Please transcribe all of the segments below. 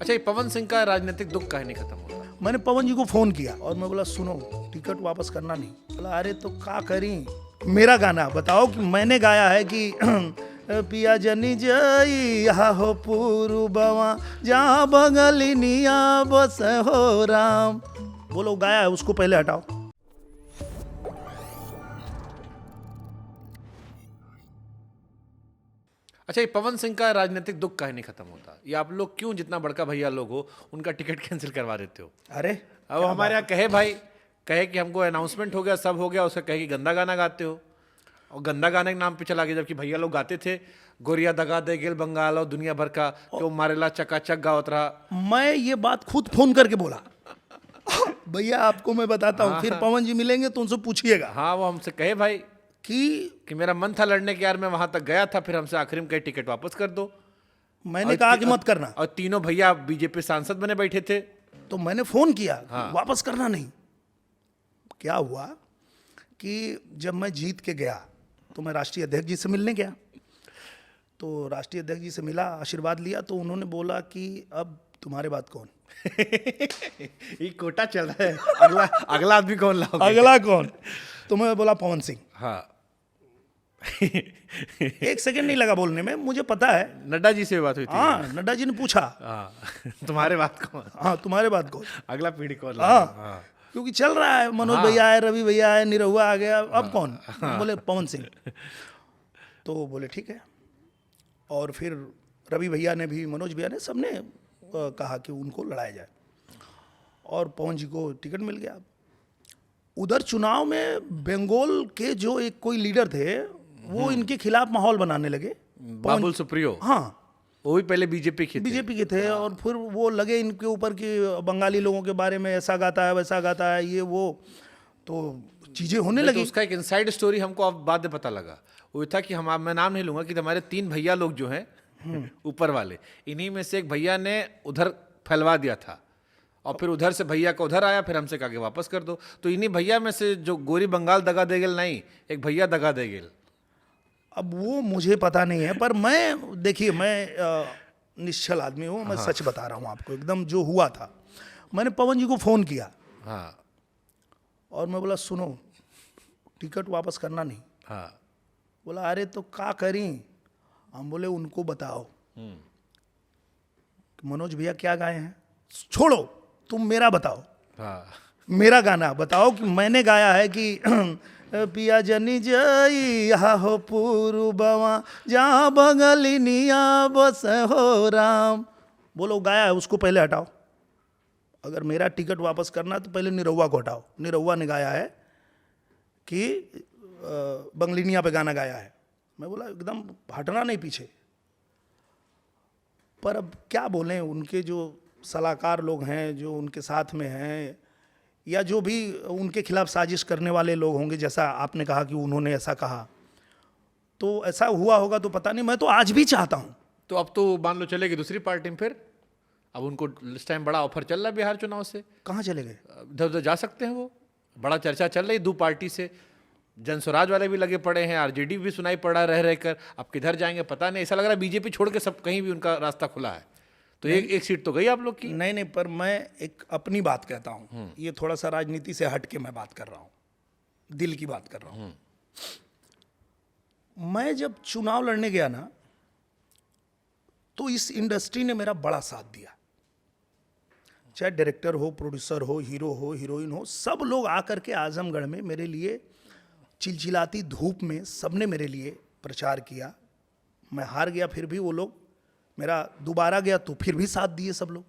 अच्छा, ये पवन सिंह का राजनीतिक दुख काहे नहीं खत्म होता? मैंने पवन जी को फोन किया और मैं बोला सुनो टिकट वापस करना नहीं। बोला अरे तो का करी, मेरा गाना बताओ कि मैंने गाया है कि पिया जनी जई यहाँ हो पूर्ववा जहाँ बंगलिनिया बस हो राम। बोलो गाया है, उसको पहले हटाओ। अच्छा, ये पवन सिंह का राजनीतिक दुख काहे नहीं खत्म होता? ये आप लोग क्यों, जितना बड़का भैया लोग हो, उनका टिकट कैंसिल करवा देते हो? अरे अब हमारे यहाँ कहे भाई, कहे कि हमको अनाउंसमेंट हो गया, सब हो गया, उसका कहे कि गंदा गाना गाते हो, और गंदा गाने के नाम पे चला गया, जबकि भैया लोग गाते थे गोरिया दगा दे गेल बंगाल और दुनिया भर का क्यों मारेला चकाचक गावत रहा। मैं ये बात खुद फोन करके बोला भैया आपको मैं बताता हूँ, फिर पवन जी मिलेंगे तो उनसे पूछिएगा। हाँ, वो हमसे कहे भाई कि मेरा मन था लड़ने के, यार मैं वहां तक गया था, फिर हमसे आखिर में कहे टिकट वापस कर दो। मैंने कहा कि मत करना, और तीनों भैया बीजेपी सांसद बने बैठे थे। तो मैंने फोन किया हाँ। वापस करना नहीं। क्या हुआ कि जब मैं जीत के गया तो मैं राष्ट्रीय अध्यक्ष जी से मिलने गया, तो राष्ट्रीय अध्यक्ष जी से मिला, आशीर्वाद लिया, तो उन्होंने बोला कि अब तुम्हारे बाद कौन ये कोटा चल रहा है, अगला अगला आदमी कौन लाओगे? अगला कौन? तो मैं बोला पवन सिंह। हाँ। एक सेकंड नहीं लगा बोलने में, मुझे पता है। नड्डा जी से बात हुई थी। हाँ, नड्डा जी ने पूछा हाँ। तुम्हारे बाद कौन? हाँ तुम्हारे बाद कौन, अगला पीढ़ी कौन? हाँ क्योंकि चल रहा है, मनोज भैया है, रवि भैया है, निरहुआ आ गया, अब कौन? बोले पवन सिंह। तो बोले ठीक है। और फिर रवि भैया ने भी, मनोज भैया ने, सबने कहा कि उनको लड़ाया जाए, और पवन जी को टिकट मिल गया। उधर चुनाव में बंगाल के जो एक कोई लीडर थे, वो इनके खिलाफ माहौल बनाने लगे। बाबुल सुप्रियो। हाँ, वो भी पहले बीजेपी के थे। बीजेपी के थे, और फिर वो लगे इनके ऊपर कि बंगाली लोगों के बारे में ऐसा गाता है, वैसा गाता है, ये वो, तो चीजें होने लगी। तो उसका एक इनसाइड स्टोरी हमको अब बाद में पता लगा। वो था कि मैं नाम नहीं लूंगा, कि हमारे 3 भैया लोग जो हैं ऊपर वाले, इन्हीं में से एक भैया ने उधर फैलवा दिया था, और फिर उधर से भैया का उधर आया, फिर हमसे कहा कि वापस कर दो। तो इन्हीं भैया में से जो गोरी बंगाल दगा दे गेल, नहीं, एक भैया दगा दे गेल। अब वो मुझे पता नहीं है, पर मैं, देखिए मैं निश्चल आदमी हूँ, मैं सच बता रहा हूँ आपको, एकदम जो हुआ था। मैंने पवन जी को फोन किया। हाँ। और मैं बोला सुनो टिकट वापस करना नहीं। हाँ। बोला अरे तो का करी। हम बोले उनको बताओ कि मनोज भैया क्या गाए हैं, छोड़ो तुम मेरा बताओ। हाँ। मेरा गाना बताओ कि मैंने गाया है कि पिया जनी जई यहाँ हो पूर्ववा जहाँ बंगलिनिया बस हो राम। बोलो गाया है, उसको पहले हटाओ। अगर मेरा टिकट वापस करना है तो पहले निरहुआ को हटाओ। निरहुआ ने गाया है कि बंगलिनिया पे गाना गाया है। मैं बोला एकदम हटना नहीं पीछे। पर अब क्या बोलें, उनके जो सलाहकार लोग हैं, जो उनके साथ में हैं, या जो भी उनके खिलाफ साजिश करने वाले लोग होंगे, जैसा आपने कहा कि उन्होंने ऐसा कहा, तो ऐसा हुआ होगा तो पता नहीं। मैं तो आज भी चाहता हूं। तो अब तो मान लो चलेगी दूसरी पार्टी में, फिर अब उनको इस टाइम बड़ा ऑफर चल रहा है बिहार चुनाव से। कहाँ चले गए? इधर उधर जा सकते हैं, वो बड़ा चर्चा चल रही 2 पार्टी से। जन स्वराज वाले भी लगे पड़े हैं, आरजेडी भी सुनाई पड़ा रह कर। अब किधर जाएंगे पता नहीं, ऐसा लग रहा है बीजेपी छोड़ के सब कहीं भी उनका रास्ता खुला है। तो एक सीट तो गई आप लोग की। नहीं, पर मैं एक अपनी बात कहता हूँ, ये थोड़ा सा राजनीति से हट के मैं बात कर रहा हूँ, दिल की बात कर रहा हूँ। मैं जब चुनाव लड़ने गया ना, तो इस इंडस्ट्री ने मेरा बड़ा साथ दिया। चाहे डायरेक्टर हो, प्रोड्यूसर हो, हीरो हो, हीरोइन हो, सब लोग आकर के आजमगढ़ में मेरे लिए चिलचिलाती धूप में सबने मेरे लिए प्रचार किया। मैं हार गया फिर भी वो लोग, मेरा दोबारा गया तो फिर भी साथ दिए सब लोग।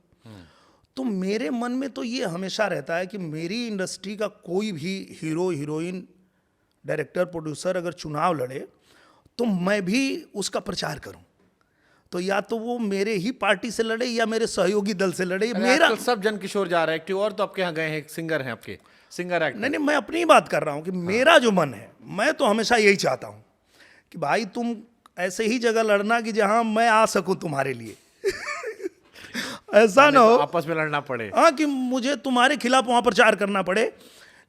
तो मेरे मन में तो ये हमेशा रहता है कि मेरी इंडस्ट्री का कोई भी हीरो, हीरोइन, डायरेक्टर, प्रोड्यूसर अगर चुनाव लड़े तो मैं भी उसका प्रचार करूं। तो या तो वो मेरे ही पार्टी से लड़े या मेरे सहयोगी दल से लड़े। मेरा सब जन किशोर जा रहा है। एक्टिव और तो आपके यहाँ गए हैं, सिंगर हैं आपके, सिंगर एक्टर। नहीं, मैं अपनी बात कर रहा हूं कि मेरा जो मन है, मैं तो हमेशा यही चाहता हूं कि भाई तुम ऐसे ही जगह लड़ना कि जहां मैं आ सकूं तुम्हारे लिए ऐसा ना हो आपस में लड़ना पड़े। हाँ, कि मुझे तुम्हारे खिलाफ वहां प्रचार करना पड़े।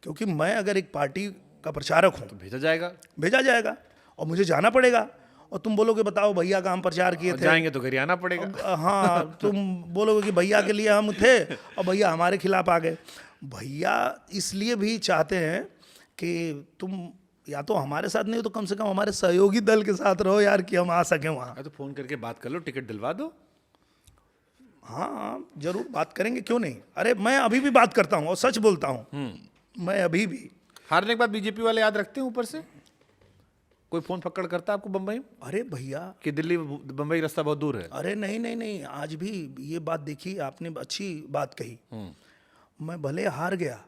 क्योंकि मैं अगर एक पार्टी का प्रचारक हूं तो भेजा जाएगा और मुझे जाना पड़ेगा। और तुम बोलोगे बताओ भैया का हम प्रचार किए और थे, जाएंगे तो घर ही आना पड़ेगा। हाँ तुम बोलोगे कि भैया के लिए हम थे और भैया हमारे खिलाफ आ गए। भैया इसलिए भी चाहते हैं कि तुम या तो हमारे साथ नहीं हो तो कम से कम हमारे सहयोगी दल के साथ रहो यार, कि हम आ सकें वहाँ। तो फोन करके बात कर लो, टिकट दिलवा दो। हाँ जरूर बात करेंगे, क्यों नहीं। अरे मैं अभी भी बात करता हूँ और सच बोलता हूँ, मैं अभी भी। हारने के बाद बीजेपी वाले याद रखते हैं ऊपर से? कोई फोन पकड़ करता है आपको बम्बई में अरे भैया, कि दिल्ली बम्बई रास्ता बहुत दूर है? अरे नहीं नहीं नहीं, आज भी ये बात देखी आपने, अच्छी बात कही। मैं भले हार गया,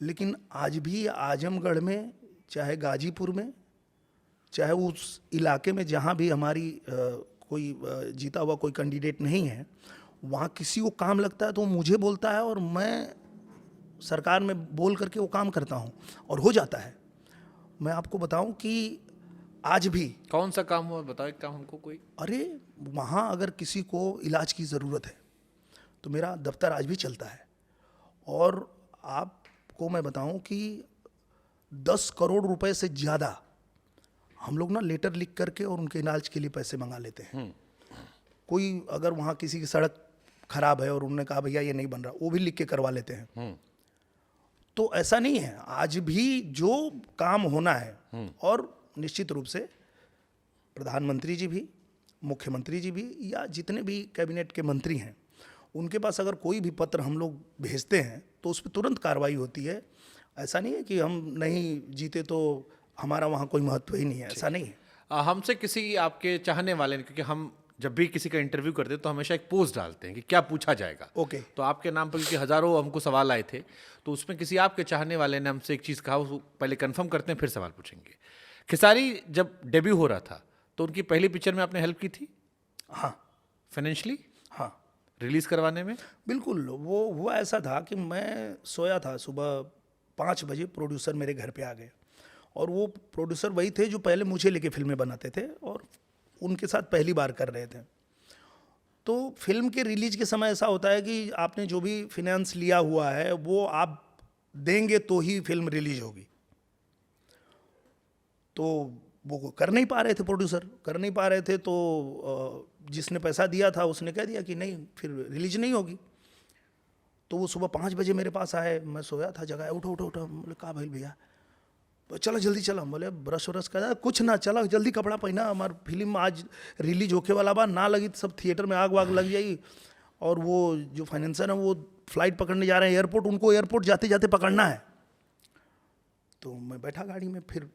लेकिन आज भी आजमगढ़ में, चाहे गाजीपुर में, चाहे उस इलाके में जहाँ भी हमारी कोई जीता हुआ कोई कैंडिडेट नहीं है, वहाँ किसी को काम लगता है तो वो मुझे बोलता है और मैं सरकार में बोल करके वो काम करता हूँ और हो जाता है। मैं आपको बताऊं कि आज भी। कौन सा काम हुआ बताओ एक काम हमको कोई। अरे वहाँ अगर किसी को इलाज की ज़रूरत है तो मेरा दफ्तर आज भी चलता है। और आपको मैं बताऊं कि 10 करोड़ रुपए से ज़्यादा हम लोग ना लेटर लिख करके और उनके इलाज के लिए पैसे मंगा लेते हैं। कोई अगर वहाँ किसी की सड़क खराब है और उन्होंने कहा भैया ये नहीं बन रहा, वो भी लिख के करवा लेते हैं। तो ऐसा नहीं है, आज भी जो काम होना है, और निश्चित रूप से प्रधानमंत्री जी भी, मुख्यमंत्री जी भी, या जितने भी कैबिनेट के मंत्री हैं, उनके पास अगर कोई भी पत्र हम लोग भेजते हैं तो उस पर तुरंत कार्रवाई होती है। ऐसा नहीं है कि हम नहीं जीते तो हमारा वहाँ कोई महत्व ही नहीं है, ऐसा नहीं है। हमसे किसी आपके चाहने वाले ने, क्योंकि हम जब भी किसी का इंटरव्यू करते हैं तो हमेशा एक पोस्ट डालते हैं कि क्या पूछा जाएगा। ओके। तो आपके नाम पर क्योंकि हजारों हमको सवाल आए थे, तो उसमें किसी आपके चाहने वाले ने हमसे एक चीज़ कहा, उसको पहले कंफर्म करते हैं फिर सवाल पूछेंगे। खेसारी जब डेब्यू हो रहा था तो उनकी पहली पिक्चर में आपने हेल्प की थी? हाँ। फाइनेंशियली? हाँ रिलीज करवाने में? बिल्कुल। वो हुआ ऐसा था कि मैं सोया था, सुबह 5 बजे प्रोड्यूसर मेरे घर पे आ गए, और वो प्रोड्यूसर वही थे जो पहले मुझे लेके फिल्में बनाते थे और उनके साथ पहली बार कर रहे थे। तो फिल्म के रिलीज के समय ऐसा होता है कि आपने जो भी फिनेंस लिया हुआ है वो आप देंगे तो ही फिल्म रिलीज होगी। तो वो कर नहीं पा रहे थे, प्रोड्यूसर कर नहीं पा रहे थे, तो जिसने पैसा दिया था उसने कह दिया कि नहीं फिर रिलीज नहीं होगी। तो वो सुबह 5 बजे मेरे पास आए, मैं सोया था, जगह उठो उठो उठो। बोले कहा भाई भैया, चलो जल्दी चलो। बोले ब्रश व्रश कर, कुछ ना, चलो जल्दी कपड़ा पहना, हमारी फिल्म आज रिलीज होके वाला बा, ना लगी तो सब थिएटर में आग वाग लग जाएगी। और वो जो फाइनेंसर है वो फ्लाइट पकड़ने जा रहे हैं एयरपोर्ट, उनको एयरपोर्ट जाते जाते पकड़ना है। तो मैं बैठा गाड़ी में, फिर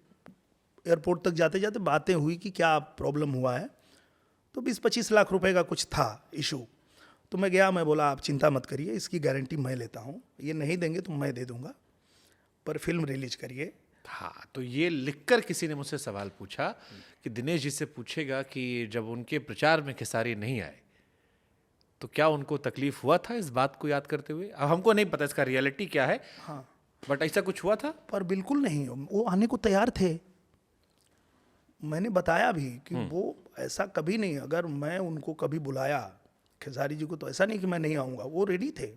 एयरपोर्ट तक जाते जाते बातें हुई कि क्या प्रॉब्लम हुआ है। तो 20-25 लाख रुपए का कुछ था इशू। तो मैं गया, मैं बोला आप चिंता मत करिए, इसकी गारंटी मैं लेता हूँ, ये नहीं देंगे तो मैं दे दूँगा, पर फिल्म रिलीज करिए। हाँ, तो ये लिखकर किसी ने मुझसे सवाल पूछा कि दिनेश जी से पूछेगा कि जब उनके प्रचार में खेसारी नहीं आए तो क्या उनको तकलीफ हुआ था इस बात को याद करते हुए? अब हमको नहीं पता इसका रियलिटी क्या है। हाँ, बट ऐसा कुछ हुआ था? पर बिल्कुल नहीं, वो आने को तैयार थे। मैंने बताया भी कि वो ऐसा कभी नहीं, अगर मैं उनको कभी बुलाया खेसारी जी को तो ऐसा नहीं कि मैं नहीं आऊँगा, वो रेडी थे।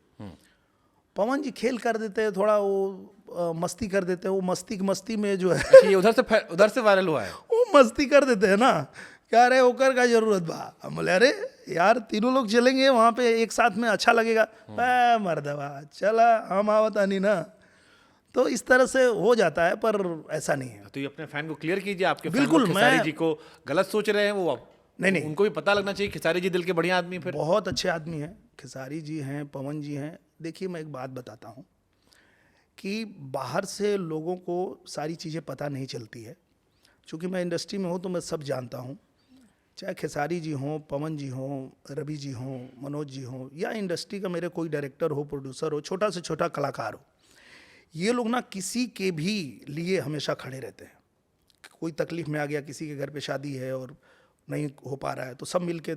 पवन जी खेल कर देते हैं, थोड़ा वो मस्ती कर देते हैं, वो मस्ती में जो है ये उधर से वायरल हुआ है। वो मस्ती कर देते हैं ना, क्या रहे ओकर का जरूरत बा। हम बोले अरे यार तीनों लोग चलेंगे वहाँ पे एक साथ में, अच्छा लगेगा। मर्दवा चला, हम आवता नहीं ना। तो इस तरह से हो जाता है, पर ऐसा नहीं है। तो ये अपने फैन को क्लियर कीजिए, आपके फैन बिल्कुल, को खेसारी मैं- जी को गलत सोच रहे हैं वो। नहीं। उनको भी पता लगना चाहिए खेसारी जी दिल के बढ़िया आदमी। फिर बहुत अच्छे आदमी हैं, खेसारी जी हैं, पवन जी हैं। देखिए मैं एक बात बताता हूँ कि बाहर से लोगों को सारी चीज़ें पता नहीं चलती है। चूँकि मैं इंडस्ट्री में हूँ तो मैं सब जानता हूँ, चाहे खेसारी जी हों, पवन जी हों, रवि जी हों, मनोज जी हों, या इंडस्ट्री का मेरे कोई डायरेक्टर हो, प्रोड्यूसर हो, छोटा से छोटा कलाकार हो, ये लोग ना किसी के भी लिए हमेशा खड़े रहते हैं। कोई तकलीफ में आ गया, किसी के घर पे शादी है और नहीं हो पा रहा है तो सब मिल के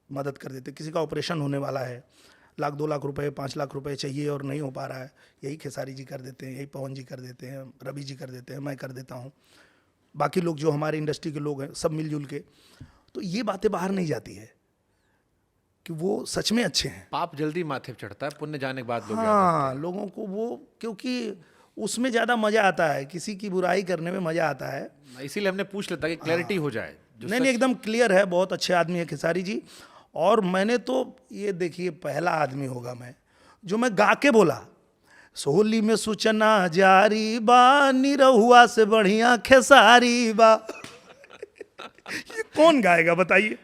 मदद कर देते। किसी का ऑपरेशन होने वाला है, 1-2 लाख रुपए, 5 लाख रुपए चाहिए और नहीं हो पा रहा है, यही खेसारी जी कर देते हैं, यही पवन जी कर देते हैं, रवि जी कर देते हैं, मैं कर देता हूँ, बाकी लोग जो हमारे इंडस्ट्री के लोग हैं सब मिलजुल के। तो ये बातें बाहर नहीं जाती है कि वो सच में अच्छे हैं। पाप जल्दी माथे पे चढ़ता है, पुण्य जाने के बाद लोग याद हाँ, लोगों को वो, क्योंकि उसमें ज़्यादा मज़ा आता है, किसी की बुराई करने में मज़ा आता है। आते हैं। इसीलिए हमने पूछ लेता कि क्लैरिटी हो जाए, नहीं नहीं, एकदम क्लियर है, बहुत अच्छे आदमी है खेसारी जी। और मैंने तो ये देखिए पहला आदमी होगा मैं जो मैं गा के बोला, सोहली में सूचना जारी बा, निरहुआ से बढ़िया खेसारी बा। ये कौन गाएगा बताइए।